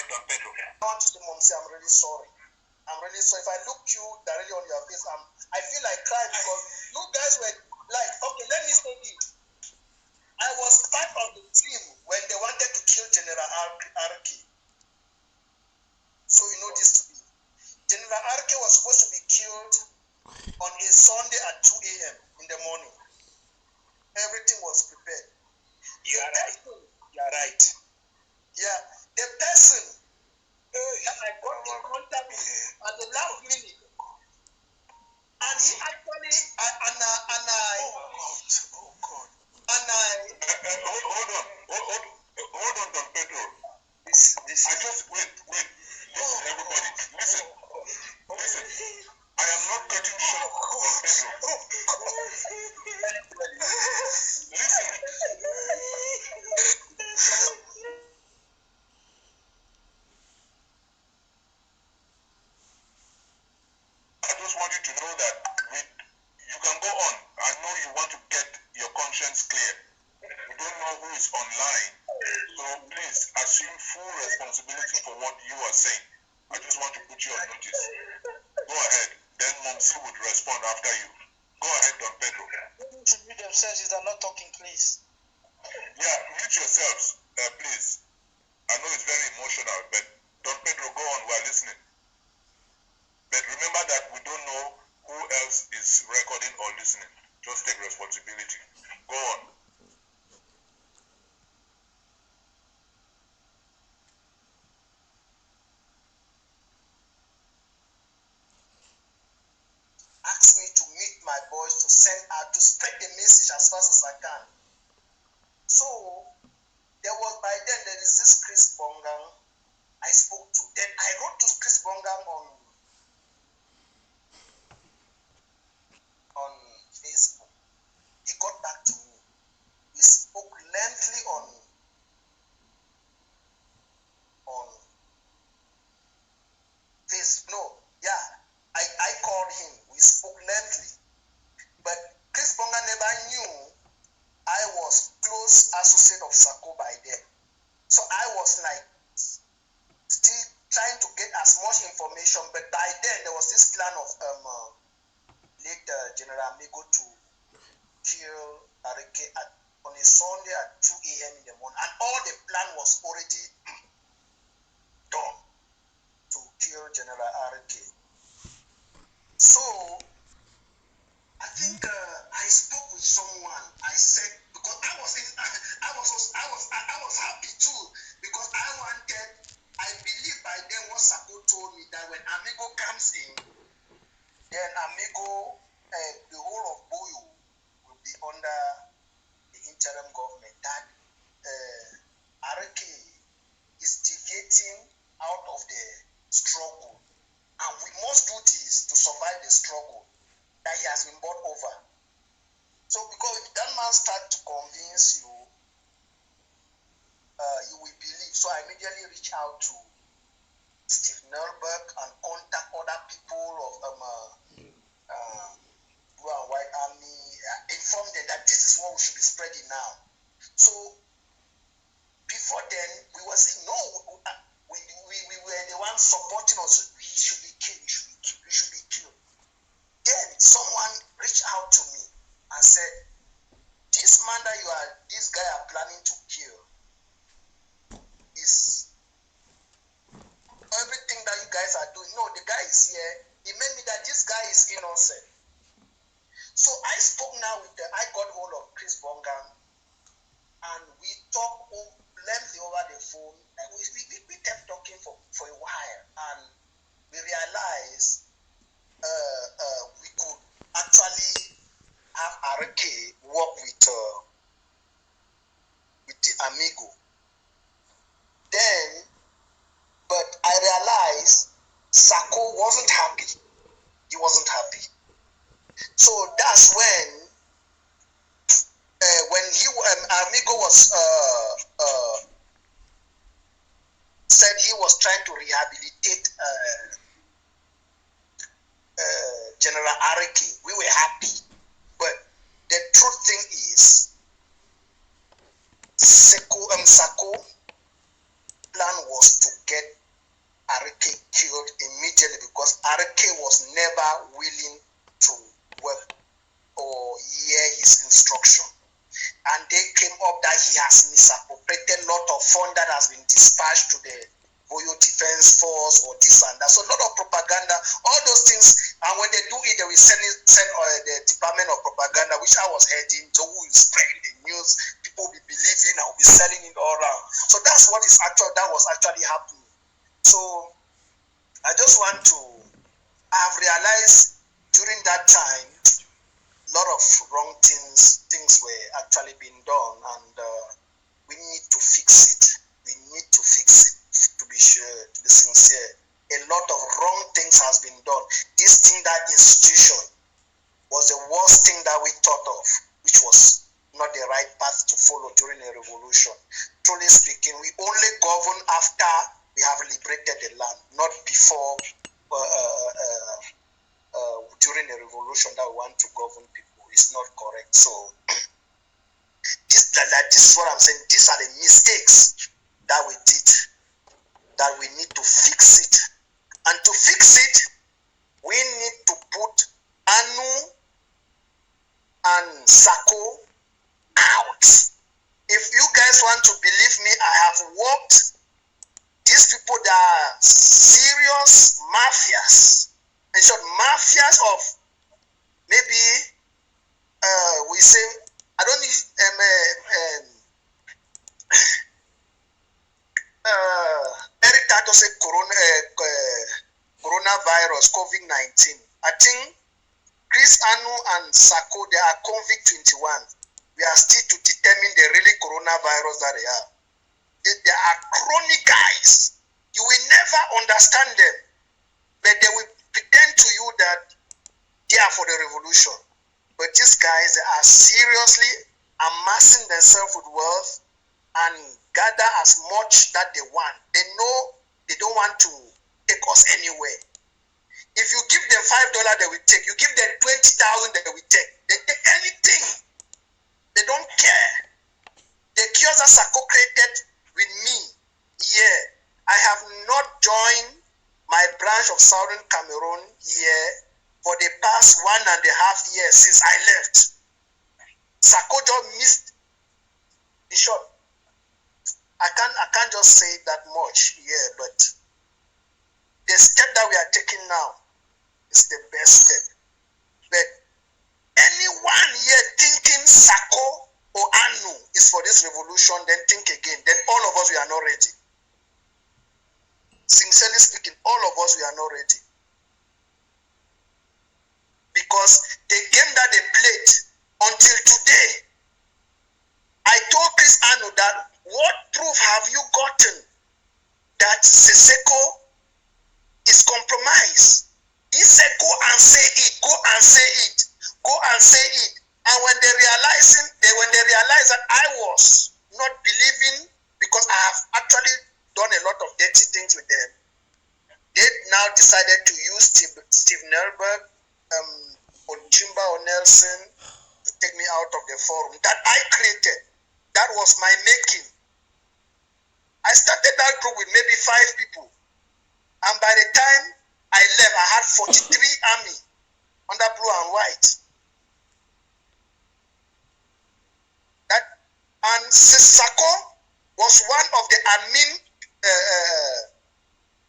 ahead, Don Pedro. I want to say, Mom, say I'm really sorry. I'm really sorry. If I look you directly on your face, I feel like crying because you guys were like, okay, let me say this. I was part of the team when they wanted to kill General Arki. So you know this to be. General Arki was supposed to be killed on a Sunday at 2 a.m. in the morning. Everything was prepared. You are right. Yeah, the person that I got in contact with at the last minute, and he actually, Oh God. Hold on, Don Pedro. This I just wait. Listen, everybody. Listen. I am not cutting short, Don Pedro. Listen. I just want you to know that you can go on. I know you want to get your conscience clear. You don't know who is online. So please assume full responsibility for what you are saying. I just want to put you on notice. Go ahead. Then Momsi would respond after you. Go ahead, Don Pedro. They should mute themselves if they're not talking, please. Yeah, mute yourselves, please. I know it's very emotional, but Don Pedro, go on. We're listening. But remember that we don't know who else is recording or listening. Just take responsibility. Go on. Ask me to meet my boys to send out to spread the message as fast as I can. So there was by then there is this Chris Bongang I spoke to. Then I wrote to Chris Bongang on Facebook. He got back to me. We spoke lengthily on Facebook. No, yeah. I called him. We spoke lengthily. But Chris Bonga never knew I was close associate of Sako by then. So I was like still trying to get as much information. But by then there was this plan of late General Amigo to kill Arike on a Sunday at 2 a.m. in the morning. And all the plan was already done to kill General Arike. So I think I spoke with someone. I said because I was happy too because I believe by then what Sako told me that when Amigo comes in, then Amigo, the whole of Boyo will be under the interim government. That Arike is deviating out of the struggle, and we must do this to survive the struggle that he has been brought over. So because if that man starts to convince you, you will believe. So I immediately reach out to Steve Nelberg and contact other people of Blue and White Army, inform them that this is what we should be spreading now. So before then, we were saying, no, we were the ones supporting us. We should be killed, we should be killed. Then someone reached out to me and said, this man that this guy are planning to kill is everything that you guys are doing. No, the guy is here. He made me that this guy is innocent. So I spoke now I got hold of Chris Bongang and we talked lengthy over the phone. And we kept talking for a while and we realized we could actually have Arike work with the Amigo. Then, but I realized Sako wasn't happy. He wasn't happy. So that's when Amigo was said he was trying to rehabilitate General Arike. We were happy, but the truth thing is, Sako plan was to get Arike killed immediately, because Arike was never willing to work or hear his instruction. And they came up that he has misappropriated a lot of funds that has been dispatched to the Boyo Defense Force or this and that. So a lot of propaganda, all those things. And when they do it, they will send the Department of Propaganda, which I was heading, so who will spread the news. People will be believing and will be selling it all around. So that's what is actually, that was actually happening. So I just want to, I've realized during that time, a lot of wrong things were actually being done, and we need to fix it. We need to fix it, to be sure, to be sincere. A lot of wrong things has been done. This thing, that institution, was the worst thing that we thought of, which was not the right path to follow during a revolution. Truly speaking, we only govern after we have liberated the land, not before, during the revolution that we want to govern people. It's not correct. So this is what I'm saying. These are the mistakes that we did, that we need to fix it. And to fix it, we need to put Anu and Sako out. If you guys want to believe me, I have worked. These people, that are serious mafias. In short, mafias of maybe we say, I don't need Eric Tato said coronavirus, COVID-19. I think Chris Anu and Sako, they are convict 21. We are still to determine the really coronavirus that they are. They are chronic guys. You will never understand them, but they will pretend to you that they are for the revolution. But these guys, they are seriously amassing themselves with wealth and gather as much that they want. They know they don't want to take us anywhere. If you give them $5, they will take. You give them 20,000, they will take. They take anything. They don't care. The chaos that Sako created with me here, I have not joined my branch of Southern Cameroon here for the past 1.5 years since I left. Sako just missed. In short, I can't just say that much here, but the step that we are taking now is the best step. But anyone here thinking Sako or Anu is for this revolution, then think again. Then all of us, we are not ready. Sincerely speaking, all of us, we are not ready. Because the game that they played until today, I told Chris Anu that, what proof have you gotten that Sako is compromised? He said, go and say it, go and say it, go and say it. And when they realize that I was not believing, because I have actually done a lot of dirty things with them, they now decided to use Steve Nelberg, Ochimba or Nelson to take me out of the forum that I created. That was my making. I started that group with maybe 5 people. And by the time I left, I had 43 army under blue and white. And Sako was one of the admin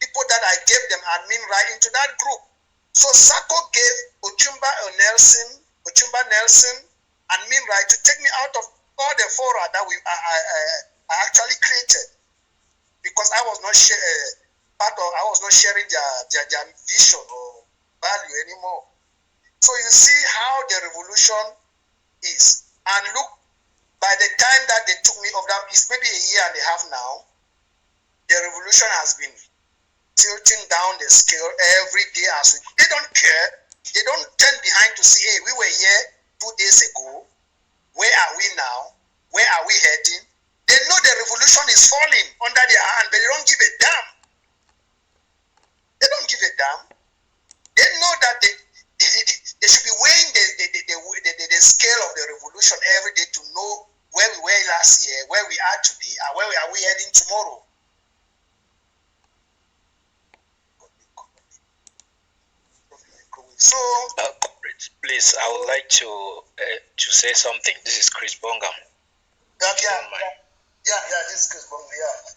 people that I gave them admin right into that group. So Sako gave Ochimba Nelson admin right to take me out of all the fora that I actually created, because I was not sharing their vision or value anymore. So you see how the revolution is. And look, by the time that they took me off, that is maybe 1.5 years now, the revolution has been tilting down the scale every day as we. They don't care. They don't turn behind to see, hey, we were here 2 days ago. Where are we now? Where are we heading? They know the revolution is falling under their hand, but they don't give a damn. They don't give a damn. They know that they should be weighing the scale of the revolution every day to know where we were last year, where we are today, and where we are heading tomorrow. So, please, I would like to say something. This is Chris Bongam. Yeah, this is Chris Bongam.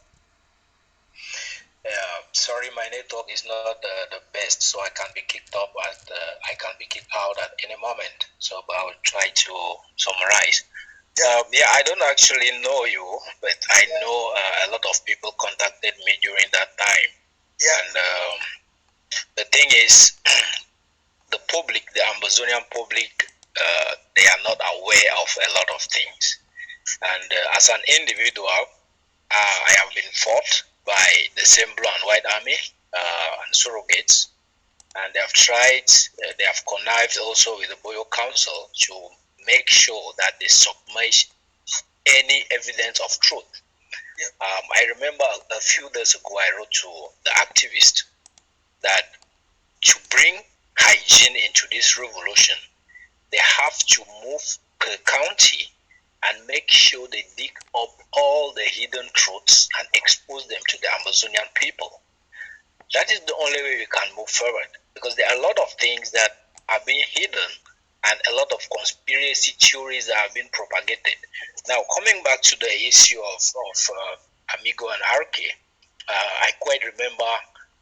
Sorry, my network is not the best, so I can be kicked up I can be kicked out at any moment. So, but I will try to summarize. I don't actually know you, but I know a lot of people contacted me during that time. And the thing is, the public, the Ambazonian public, they are not aware of a lot of things. And as an individual, I have been fought by the same Blue and White Army and surrogates, and they have tried, they have connived also with the Boyo Council to make sure that they submerge any evidence of truth. I remember a few days ago I wrote to the activist that to bring hygiene into this revolution, they have to move per county and make sure they dig up all the hidden truths and expose them to the Amazonian people. That is the only way we can move forward, because there are a lot of things that are being hidden and a lot of conspiracy theories that have been propagated. Now, coming back to the issue of Amigo and RK, I quite remember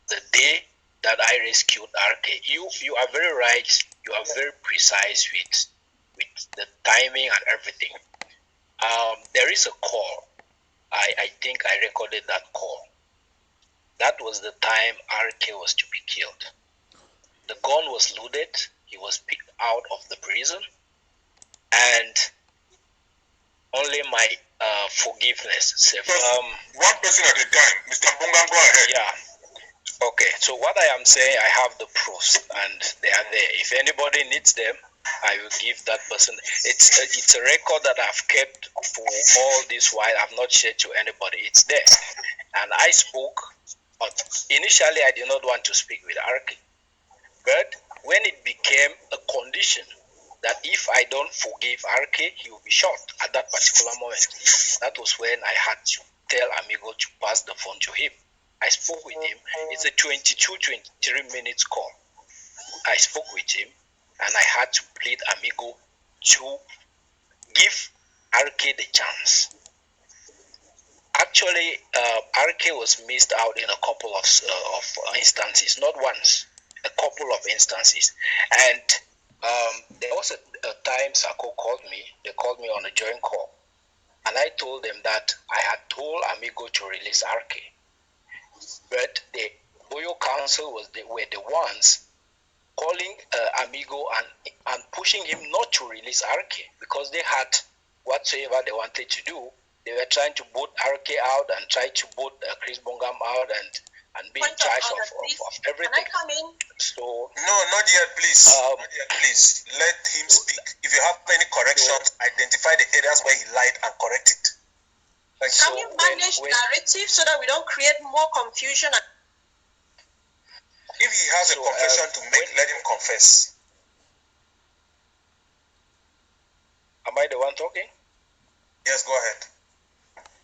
the day that I rescued RK. You are very right. You are very precise with the timing and everything. There is a call. I think I recorded that call. That was the time RK was to be killed. The gun was loaded. He was picked out of the prison, and only my forgiveness. One person at a time. Mr. Bongam, go ahead. Yeah. Okay. So what I am saying, I have the proofs, and they are there. If anybody needs them, I will give that person. It's a record that I've kept for all this while. I've not shared to anybody. It's there, and I spoke. Initially, I did not want to speak with RK, but when it became a condition that if I don't forgive RK, he will be shot at that particular moment, that was when I had to tell Amigo to pass the phone to him. I spoke with him. It's a 23 minutes call. I spoke with him, and I had to plead Amigo to give RK the chance. Actually, RK was missed out in a couple of instances, not once, a couple of instances. And there was a time Sako called me. They called me on a joint call, and I told them that I had told Amigo to release RK, but the Boyo Council were the ones calling Amigo and pushing him not to release RK, because they had whatsoever they wanted to do. They were trying to vote RK out and try to vote Chris Bongam out and be in charge of everything. Can I come in? So no, not yet, please. Not yet, please. Let him speak. If you have any corrections, identify the areas where he lied and correct it. Can you manage narrative so that we don't create more confusion? If he has a confession to make, let him confess. Am I the one talking? Yes, go ahead.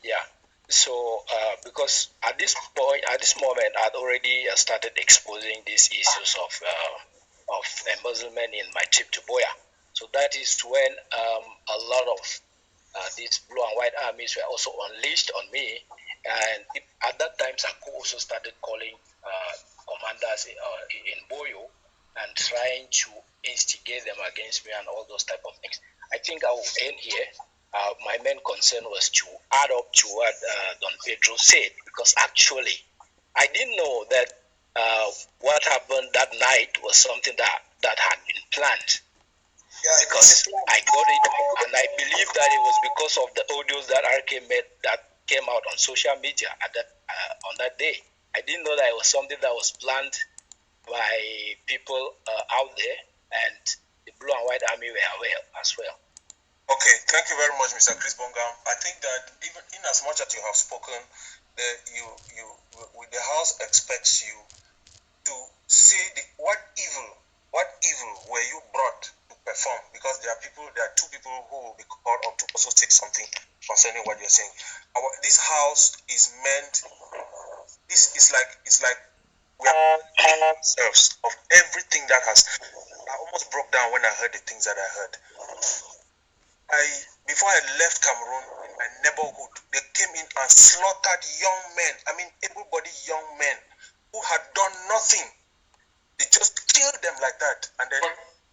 Yeah. So because at this moment, I'd already started exposing these issues of embezzlement in my trip to Boya. So that is when a lot of these Blue and White armies were also unleashed on me, and at that time, Sako also started calling commanders in Boyo and trying to instigate them against me and all those type of things. I think I will end here. My main concern was to add up to what Don Pedro said, because actually I didn't know that what happened that night was something that had been planned. Yeah, because I got it, and I believe that it was because of the audios that RK made that came out on social media at that on that day. I didn't know that it was something that was planned by people out there, and the Blue and White Army were aware as well. Okay, thank you very much, Mr. Chris Bongam. I think that even in as much as you have spoken, the House expects you to say what evil were you brought to perform, because there are two people who will be called up to also say something concerning what you're saying. This house is meant. This is like we have ourselves of everything that has. I almost broke down when I heard the things that I heard. Before I left Cameroon, in my neighborhood, they came in and slaughtered young men. I mean, everybody, young men who had done nothing. They just killed them like that, and then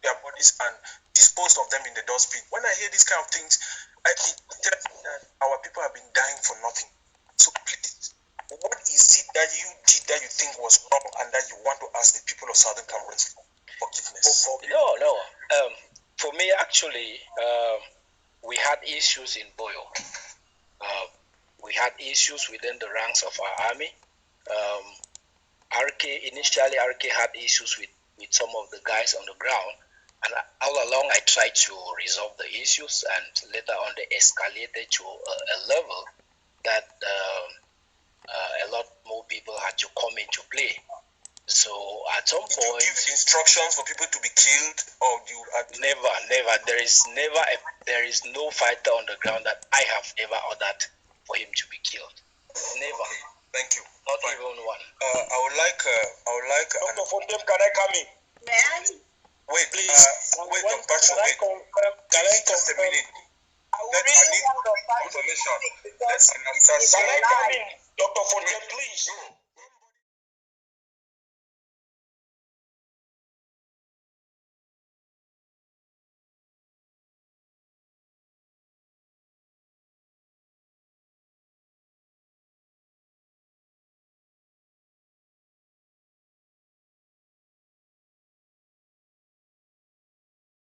their bodies and disposed of them in the dustbin. When I hear these kind of things, it tells me that our people have been dying for nothing. So please, what is it that you did that you think was wrong and that you want to ask the people of Southern Cameroon for forgiveness? No. For me, actually, we had issues in Boyo. We had issues within the ranks of our army. Initially, RK had issues with some of the guys on the ground, and all along I tried to resolve the issues, and later on they escalated to a level that a lot more people had to come into play. So at some point, you give instructions for people to be killed, or you never. There is no fighter on the ground that I have ever ordered for him to be killed. Never. Thank you. Not even one. I would like. Dr. Fontem, can I come in? May I? Wait, Please. wait, Dr. Wait. Can I Just a minute. I need information. Can I come in, Dr. Fontem, please? No.